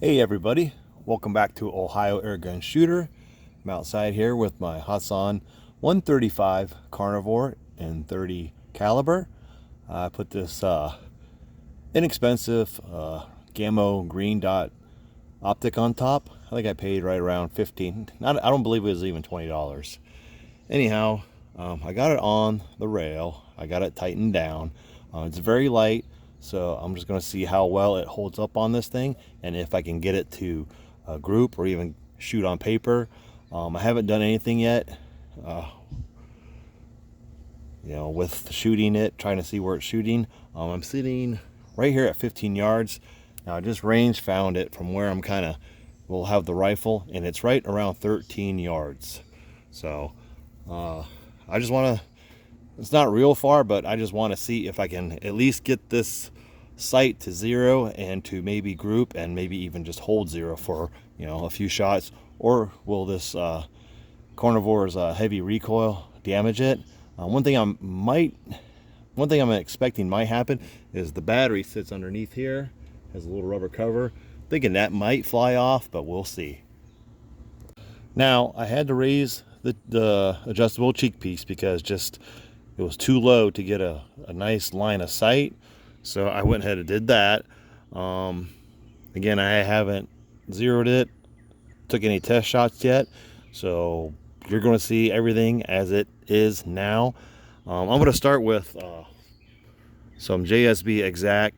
Hey everybody, welcome back to Ohio Airgun Shooter. I'm outside here with my Hatsan 135 Carnivore in 30 caliber. I put this inexpensive Gamo green dot optic on top. I think I paid right around 15. I don't believe it was even $20. Anyhow, I got it on the rail. I got it tightened down. It's very light. So I'm just going to see how well it holds up on this thing and if I can get it to group or even shoot on paper. I haven't done anything yet, with shooting it, trying to see where it's shooting. I'm sitting right here at 15 yards. Now I just range found it from where I'm will have the rifle, and it's right around 13 yards. So I just want to, it's not real far, but I just want to see if I can at least get this sight to 0 and to maybe group and maybe even just hold 0 for a few shots. Or will this Carnivore's heavy recoil damage it? One thing I'm expecting might happen is the battery sits underneath here, has a little rubber cover. Thinking that might fly off, but we'll see. Now I had to raise the adjustable cheek piece because it was too low to get a nice line of sight. So I went ahead and did that. Again, I haven't zeroed it, took any test shots yet. So you're going to see everything as it is now. I'm going to start with some JSB Exact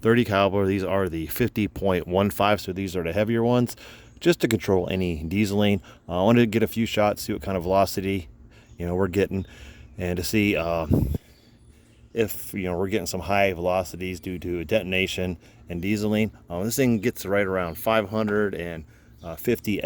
30 caliber. These are the 50.15, so these are the heavier ones, just to control any dieseling. I wanted to get a few shots, see what kind of velocity we're getting, and to see if we're getting some high velocities due to detonation and dieseling. This thing gets right around 550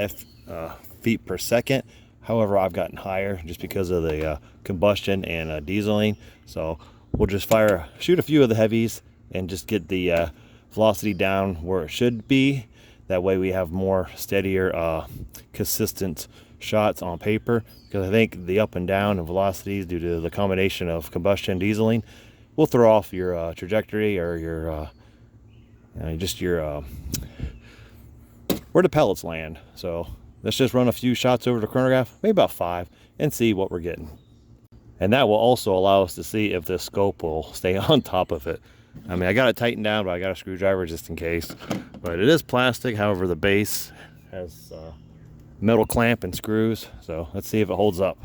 feet per second. However, I've gotten higher just because of the combustion and dieseling. So we'll just shoot a few of the heavies and just get the velocity down where it should be. That way we have more steadier, consistent shots on paper, because I think the up and down and velocities due to the combination of combustion and dieseling will throw off your trajectory or your where the pellets land. So let's just run a few shots over the chronograph, maybe about 5, and see what we're getting. And that will also allow us to see if this scope will stay on top of it. I mean, I got it tightened down, but I got a screwdriver just in case. But it is plastic. However, the base has metal clamp and screws. So let's see if it holds up.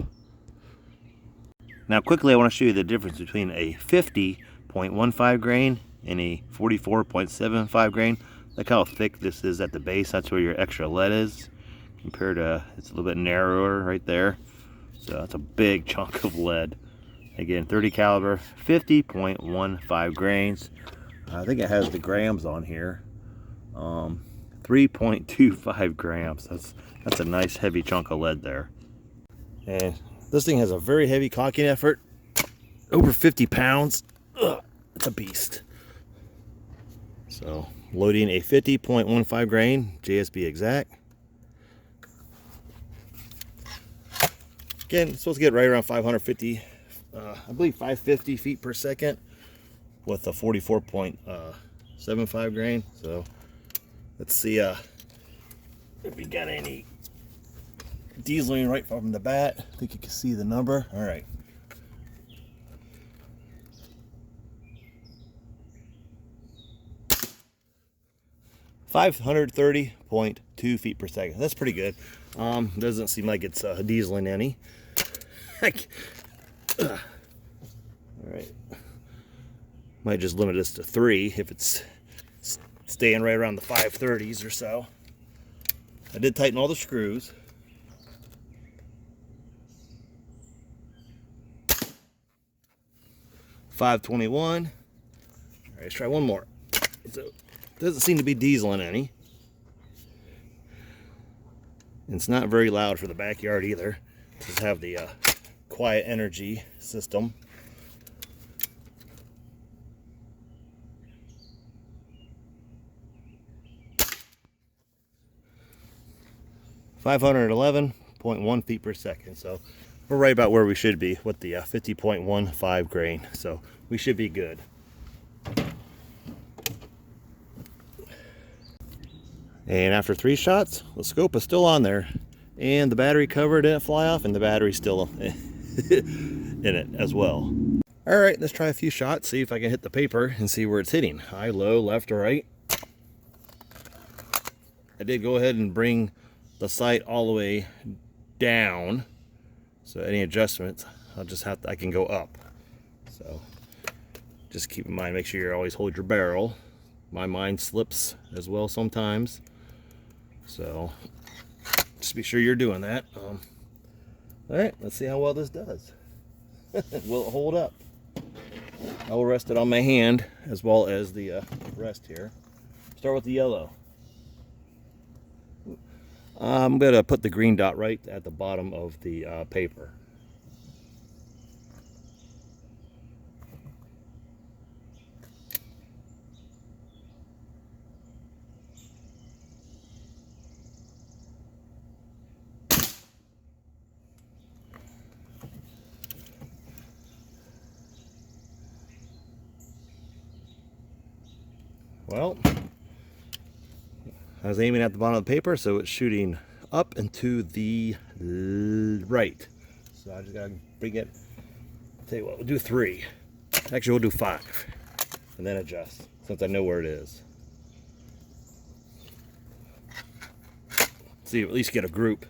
Now quickly, I want to show you the difference between a 50.15 grain and a 44.75 grain. Look how thick this is at the base. That's where your extra lead is. Compared to, it's a little bit narrower right there. So that's a big chunk of lead. Again, 30 caliber, 50.15 grains. I think it has the grams on here. 3.25 grams. That's a nice heavy chunk of lead there. And this thing has a very heavy cocking effort. Over 50 pounds. Ugh, it's a beast. So loading a 50.15 grain JSB Exact. Again, it's supposed to get right around 550, I believe 550 feet per second with a 44.75 grain. So let's see if we got any dieseling right from the bat. I think you can see the number. All right. .2 feet per second. That's pretty good. Doesn't seem like it's dieseling any. All right. Might just limit this to 3 if it's staying right around the 530s or so. I did tighten all the screws. .521. All right, let's try one more. So doesn't seem to be dieseling any. And it's not very loud for the backyard either. Just have the quiet energy system. .511 feet per second. So we're right about where we should be with the 50.15 grain. So we should be good. And after 3 shots, the scope is still on there, and the battery cover didn't fly off, and the battery's still in it as well. All right, let's try a few shots, see if I can hit the paper and see where it's hitting. High, low, left or right. I did go ahead and bring the sight all the way down, so any adjustments, I can go up. So just keep in mind, make sure you always hold your barrel. My mind slips as well sometimes, so just be sure you're doing that. All right, let's see how well this does. Will it hold up? I will rest it on my hand as well as the rest here. Start with the yellow. I'm going to put the green dot right at the bottom of the paper. Well, I was aiming at the bottom of the paper, so it's shooting up and to the right. So I just gotta bring it. Tell you what, we'll do 3. Actually, we'll do 5, and then adjust since I know where it is. See, at least get a group.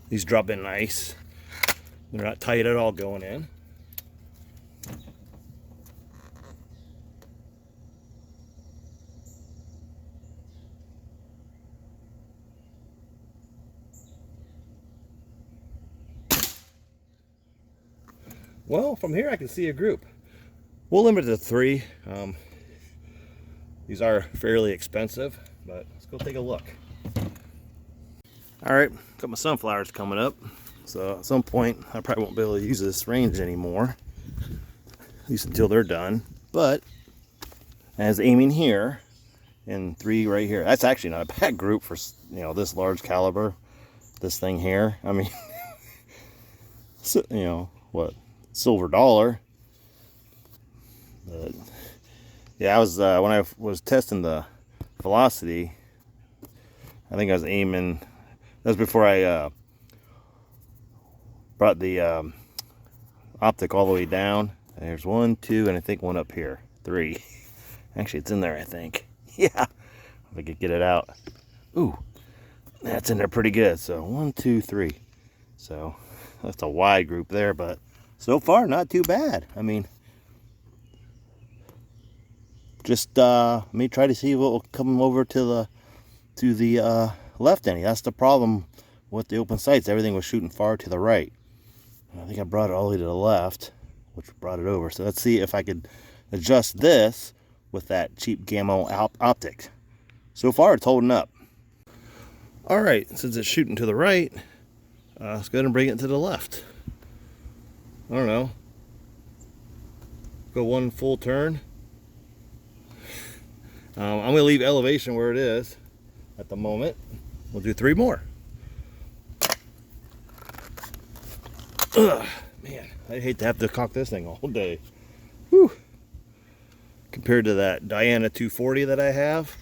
These drop in nice. They're not tight at all going in. Well, from here I can see a group. We'll limit it to 3. These are fairly expensive, but let's go take a look. All right, got my sunflowers coming up, so at some point I probably won't be able to use this range anymore, at least until they're done. But as aiming here and 3 right here, that's actually not a bad group for, you know, this large caliber. This thing here, I mean, so, you know what, silver dollar. But yeah, I was when I was testing the velocity, I think I was aiming. That was before I brought the optic all the way down. There's 1, 2, and I think 1 up here. 3. Actually, it's in there, I think. Yeah, if I could get it out. Ooh, that's in there pretty good. So 1, 2, 3. So that's a wide group there, but so far not too bad. I mean, just let me try to see what will come over to the left any. That's the problem with the open sights. Everything was shooting far to the right. I think I brought it all the way to the left, which brought it over. So let's see if I could adjust this with that cheap Gamo optic. So far it's holding up. All right, since it's shooting to the right, let's go ahead and bring it to the left. I don't know. Go 1 full turn. I'm going to leave elevation where it is at the moment. We'll do 3 more. Ugh, man, I hate to have to cock this thing all day. Whew. Compared to that Diana 240 that I have,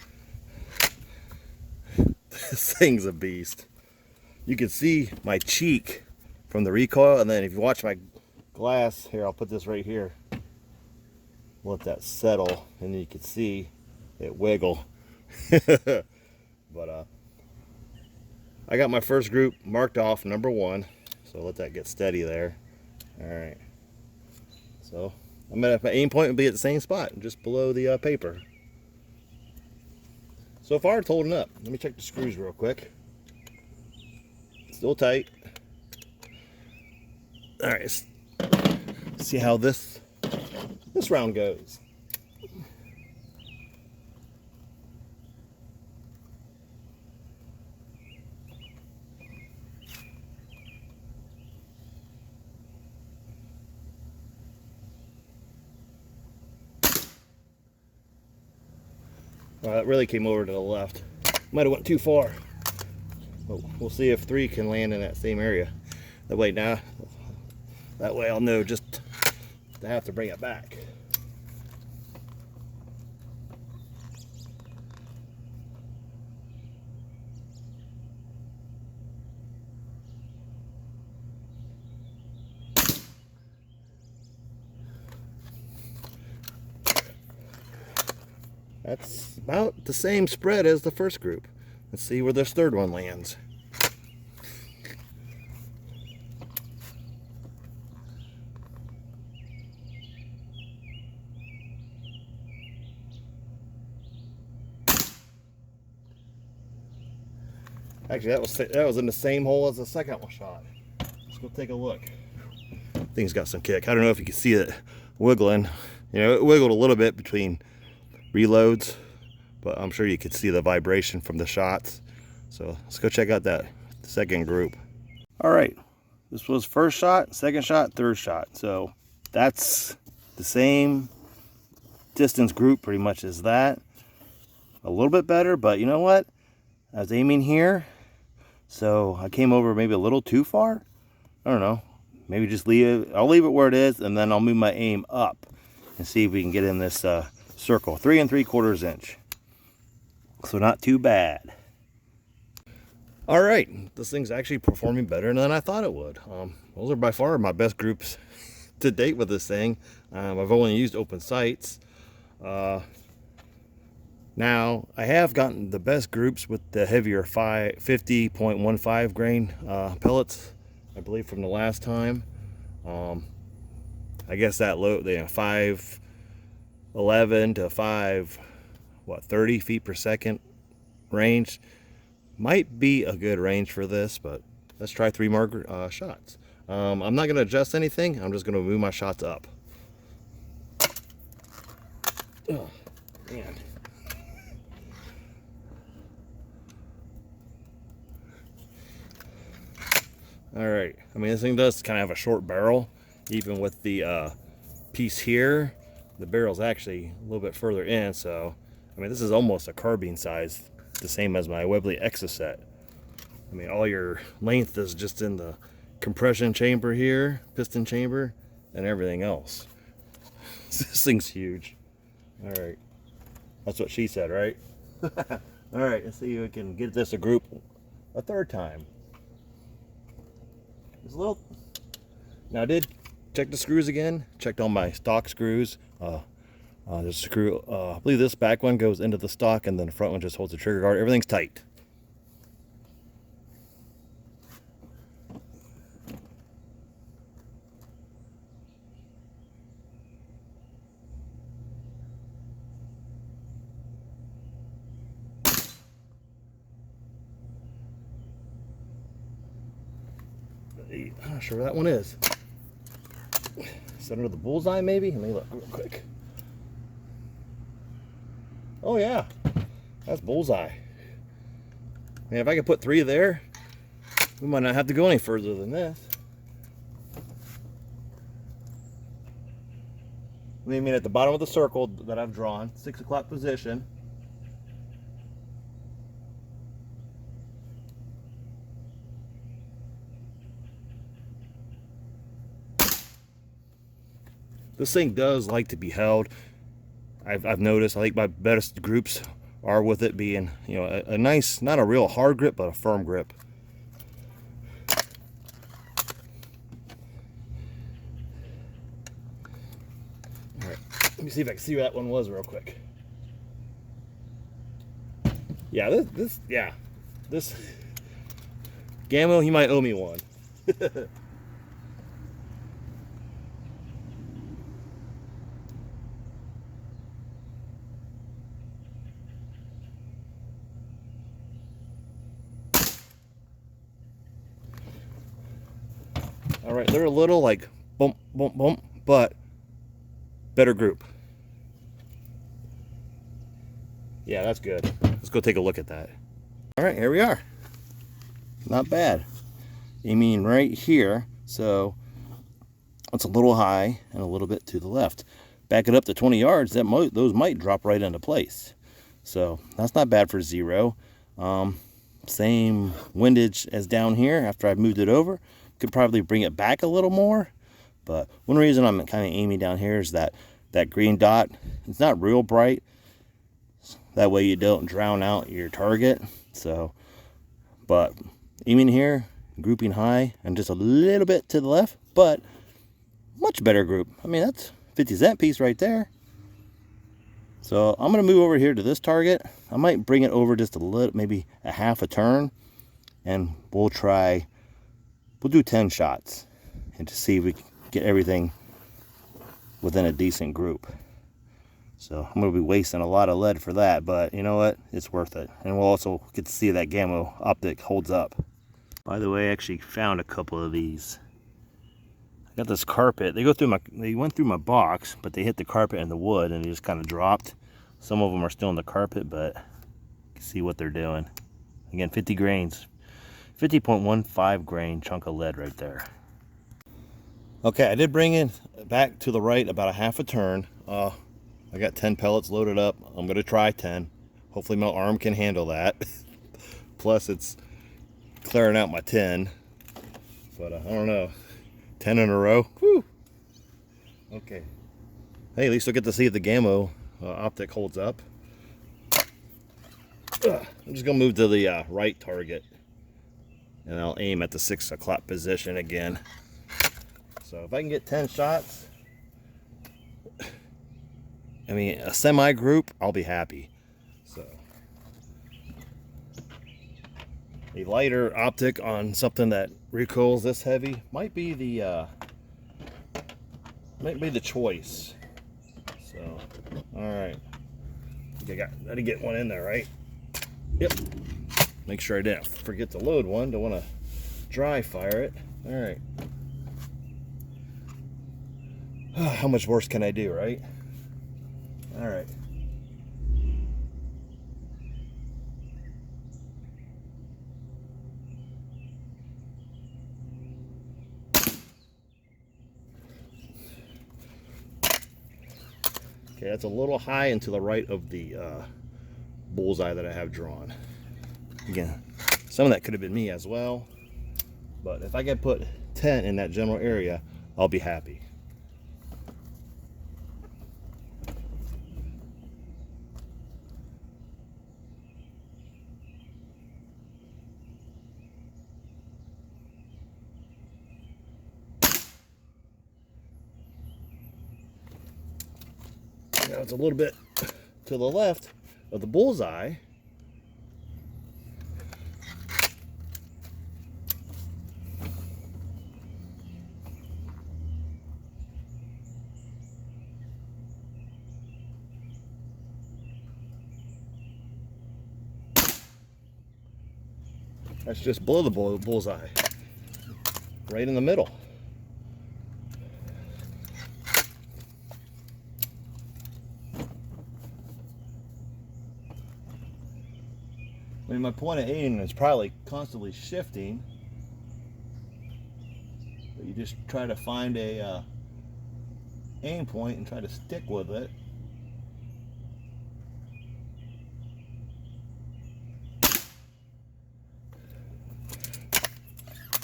this thing's a beast. You can see my cheek from the recoil, and then if you watch my glass here, I'll put this right here. Let that settle, and then you can see it wiggle. But I got my first group marked off, number 1. So let that get steady there. All right. So I'm gonna, my aim point will be at the same spot, just below the paper. So far it's holding up. Let me check the screws real quick. Still tight. All right. Let's see how this round goes. That really came over to the left. Might have went too far. But we'll see if 3 can land in that same area. That way I'll know just to have to bring it back. That's about the same spread as the first group. Let's see where this third one lands. Actually, that was in the same hole as the second one shot. Let's go take a look. Thing's got some kick. I don't know if you can see it wiggling. You know, it wiggled a little bit between reloads, but I'm sure you could see the vibration from the shots. So let's go check out that second group. All right, this was first shot, second shot, third shot. So that's the same distance group pretty much as that. A little bit better, but you know what? I was aiming here, so I came over maybe a little too far. I don't know. Maybe just leave it. I'll leave it where it is, and then I'll move my aim up and see if we can get in this circle. 3 3/4 inch. So not too bad. All right, this thing's actually performing better than I thought it would. Those are by far my best groups to date with this thing. I've only used open sights. Now, I have gotten the best groups with the heavier 50.15 grain pellets, I believe, from the last time. I guess that low, 511 to 30 feet per second range might be a good range for this, but let's try 3 more shots. I'm not going to adjust anything. I'm just going to move my shots up. Oh, man. All right, I mean, this thing does kind of have a short barrel. Even with the piece here, the barrel's actually a little bit further in, so I mean, this is almost a carbine size, the same as my Webley Exocet. I mean, all your length is just in the compression chamber here, piston chamber, and everything else. This thing's huge. All right, that's what she said, right? All right, let's see if we can get this a group a third time. It's a little. Now I did check the screws again. Checked all my stock screws. The screw. I believe this back one goes into the stock, and then the front one just holds the trigger guard. Everything's tight. I'm not sure where that one is. Center of the bullseye, maybe? Let me look real quick. Oh yeah, that's bullseye. Man, if I could put 3 there, we might not have to go any further than this. I mean, at the bottom of the circle that I've drawn, 6 o'clock position. This thing does like to be held. I've noticed, I think my best groups are with it being, you know, a nice, not a real hard grip, but a firm grip. All right, let me see if I can see where that one was real quick. Yeah, this Gamo, he might owe me one. All right, they're a little like bump, bump, bump, but better group. Yeah, that's good. Let's go take a look at that. All right, here we are. Not bad. Aiming right here, so it's a little high and a little bit to the left. Back it up to 20 yards, those might drop right into place. So that's not bad for 0. Same windage as down here after I've moved it over. Could probably bring it back a little more. But one reason I'm kind of aiming down here is that green dot, it's not real bright. That way you don't drown out your target. So, but aiming here, grouping high, and just a little bit to the left, but much better group. I mean, that's 50-cent piece right there. So I'm going to move over here to this target. I might bring it over just a little, maybe a half a turn, and we'll do 10 shots and to see if we can get everything within a decent group. So I'm going to be wasting a lot of lead for that, but you know what? It's worth it. And we'll also get to see that Gamo optic holds up. By the way, I actually found a couple of these. I got this carpet. They went through my box, but they hit the carpet and the wood and they just kind of dropped. Some of them are still in the carpet, but you can see what they're doing. Again, 50 grains. 50.15 grain chunk of lead right there. Okay, I did bring it back to the right about a half a turn. I got 10 pellets loaded up. I'm going to try 10. Hopefully my arm can handle that. Plus it's clearing out my 10. But I don't know. 10 in a row. Whew. Okay. Hey, at least we'll get to see if the Gamo optic holds up. I'm just going to move to the right target. And I'll aim at the 6 o'clock position again. So if I can get 10 shots, I mean, a semi-group, I'll be happy. So, a lighter optic on something that recoils this heavy might be the choice. So, all right, I got to get one in there, right? Yep. Make sure I didn't forget to load one. Don't want to dry fire it. All right. How much worse can I do, right? All right. Okay, that's a little high and to the right of the bullseye that I have drawn. Again, some of that could have been me as well, but if I can put 10 in that general area, I'll be happy. Now it's a little bit to the left of the bullseye. That's just below the bullseye, right in the middle. I mean, my point of aim is probably constantly shifting, but you just try to find a aim point and try to stick with it.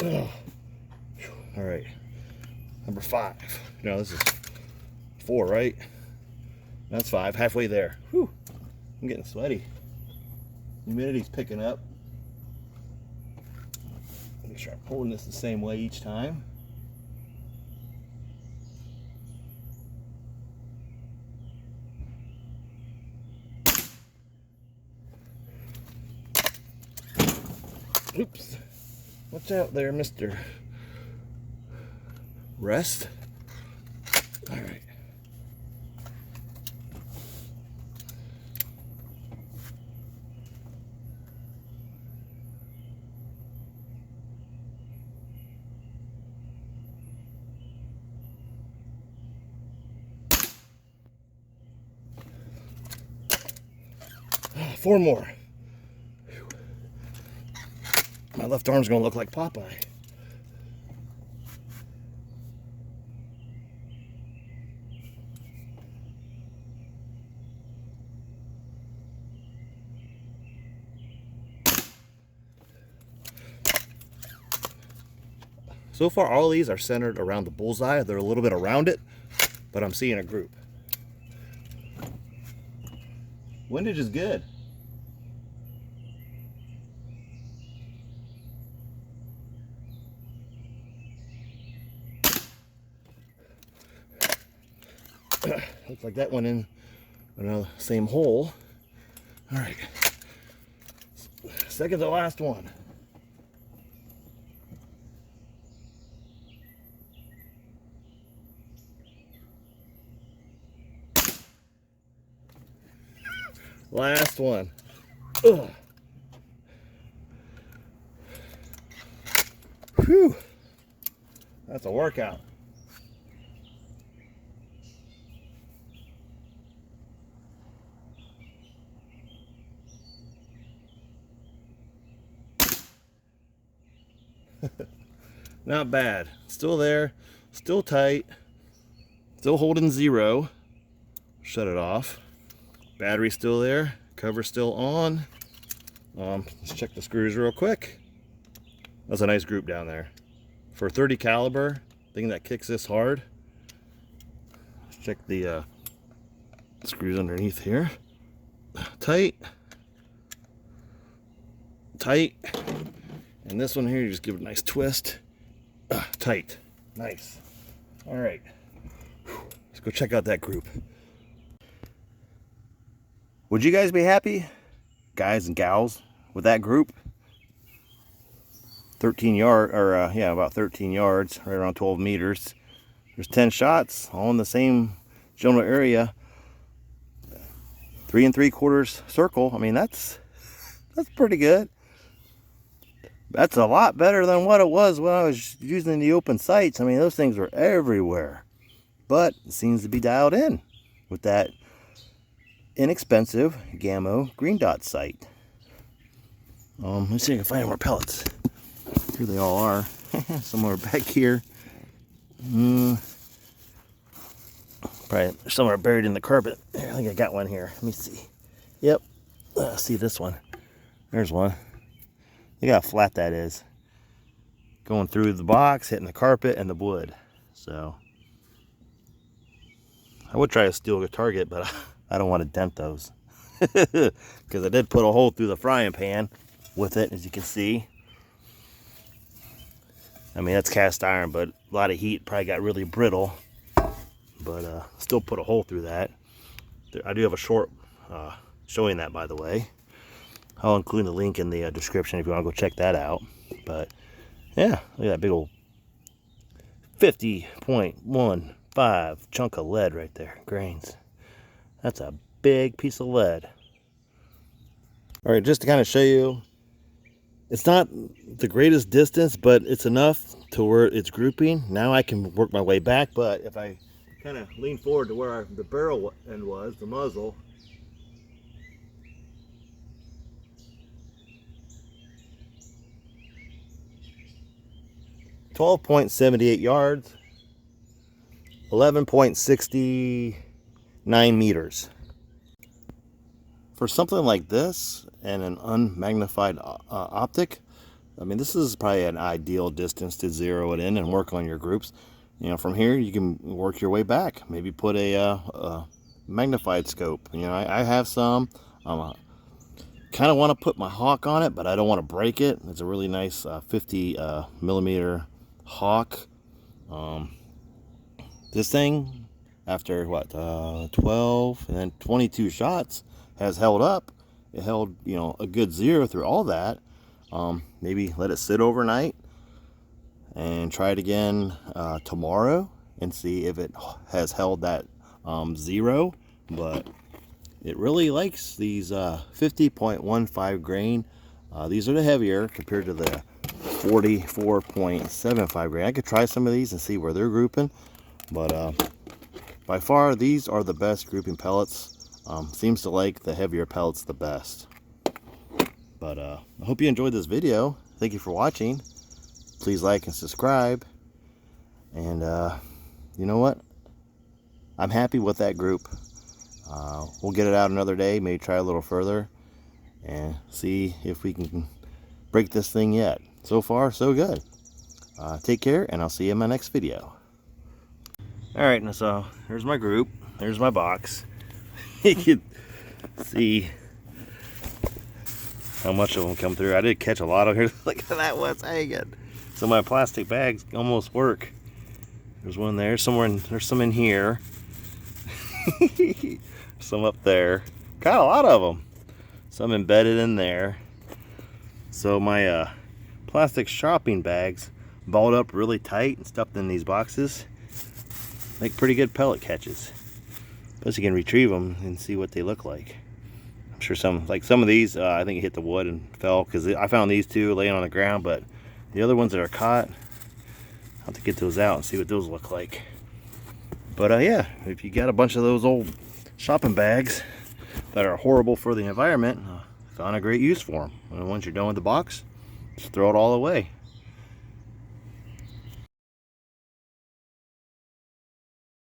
Ugh. All right, number 5. No, this is 4, right? That's 5, halfway there. Whew. I'm getting sweaty. Humidity's picking up. Make sure I'm holding this the same way each time. Oops. Watch out there, Mr. Rest. All right. Four more. Whew. My left arm's gonna look like Popeye. So far, all of these are centered around the bullseye. They're a little bit around it, but I'm seeing a group. Windage is good. Looks like that went in another same hole. All right, second to last one. Last one. Ugh. Whew. That's a workout. Not bad. Still there, still tight, still holding 0. Shut it off. Battery still there, cover still on. Let's check the screws real quick. That's a nice group down there. For 30 caliber, thing that kicks this hard. Let's check the screws underneath here. Tight. Tight. And this one here, you just give it a nice twist. Tight. Nice. All right. Let's go check out that group. Would you guys be happy, guys and gals, with that group? 13 yard, or yeah, about 13 yards, right around 12 meters. There's 10 shots, all in the same general area. 3 3/4 circle. I mean, that's pretty good. That's a lot better than what it was when I was using the open sights. I mean, those things were everywhere. But it seems to be dialed in with that inexpensive Gamo green dot sight. Let's see if I can find more pellets. Here they all are. Somewhere back here. Probably somewhere buried in the carpet. Here, I think I got one here. Let me see. Yep. See this one. There's one. Look how flat that is. Going through the box, hitting the carpet and the wood. So I would try to steal a target, but I don't want to dent those. Because I did put a hole through the frying pan with it, as you can see. I mean, that's cast iron, but a lot of heat probably got really brittle. But still put a hole through that. I do have a short showing that, by the way. I'll include the link in the description if you want to go check that out. But yeah, look at that big old 50.15 chunk of lead right there, grains. That's a big piece of lead. All right, just to kind of show you, it's not the greatest distance, but it's enough to where it's grouping. Now I can work my way back, but if I kind of lean forward to where the barrel end was, the muzzle, 12.78 yards, 11.69 meters. For something like this and an unmagnified optic, I mean, this is probably an ideal distance to zero it in and work on your groups. You know, from here you can work your way back. Maybe put a magnified scope. You know, I have some. Kind of want to put my hawk on it, but I don't want to break it. It's a really nice 50 millimeter hawk. This thing, after what, 12 and then 22 shots, has held up. It held, you know, a good 0 through all that. Maybe let it sit overnight and try it again tomorrow and see if it has held that 0. But it really likes these 50.15 grain. These are the heavier compared to the 44.75 grain. I could try some of these and see where they're grouping, but by far these are the best grouping pellets. Seems to like the heavier pellets the best. But I hope you enjoyed this video. Thank you for watching. Please like and subscribe. And you know what? I'm happy with that group. We'll get it out another day, maybe try a little further and see if we can break this thing yet. So far, so good. Take care, and I'll see you in my next video. Alright, so here's my group. There's my box. You can see how much of them come through. I did catch a lot of here. Look at that was hanging. So my plastic bags almost work. There's one there, somewhere there's some in here. Some up there. Got a lot of them. Some embedded in there. So my plastic shopping bags balled up really tight and stuffed in these boxes make pretty good pellet catches. Plus you can retrieve them and see what they look like. I'm sure some of these I think it hit the wood and fell, because I found these two laying on the ground, but the other ones that are caught, I'll have to get those out and see what those look like. But yeah, if you got a bunch of those old shopping bags that are horrible for the environment, found a great use for them. And once you're done with the box, just throw it all away.